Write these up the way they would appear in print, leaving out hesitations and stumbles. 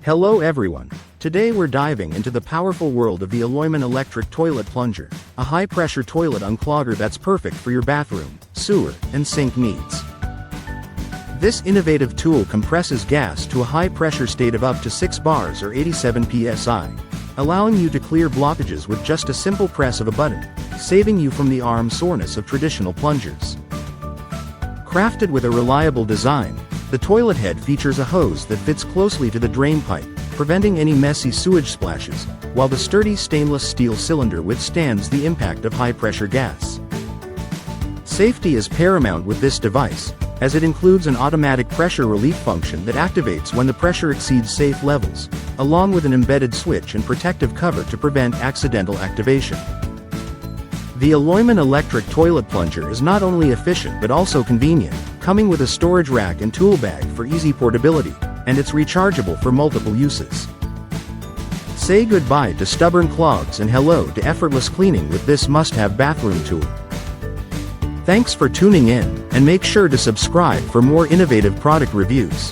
Hello everyone. Today we're diving into the powerful world of the Alloyman Electric Toilet Plunger, a high-pressure toilet unclogger that's perfect for your bathroom, sewer, and sink needs. This innovative tool compresses gas to a high-pressure state of up to 6 bars or 87 psi, allowing you to clear blockages with just a simple press of a button, saving you from the arm soreness of traditional plungers. Crafted with a reliable design, the toilet head features a hose that fits closely to the drain pipe, preventing any messy sewage splashes, while the sturdy stainless steel cylinder withstands the impact of high-pressure gas. Safety is paramount with this device, as it includes an automatic pressure relief function that activates when the pressure exceeds safe levels, along with an embedded switch and protective cover to prevent accidental activation. The Alloyman Electric Toilet Plunger is not only efficient but also convenient, coming with a storage rack and tool bag for easy portability, and it's rechargeable for multiple uses. Say goodbye to stubborn clogs and hello to effortless cleaning with this must-have bathroom tool. Thanks for tuning in, and make sure to subscribe for more innovative product reviews.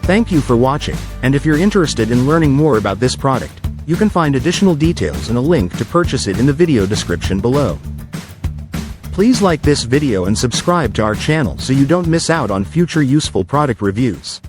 Thank you for watching, and if you're interested in learning more about this product, you can find additional details and a link to purchase it in the video description below. Please like this video and subscribe to our channel so you don't miss out on future useful product reviews.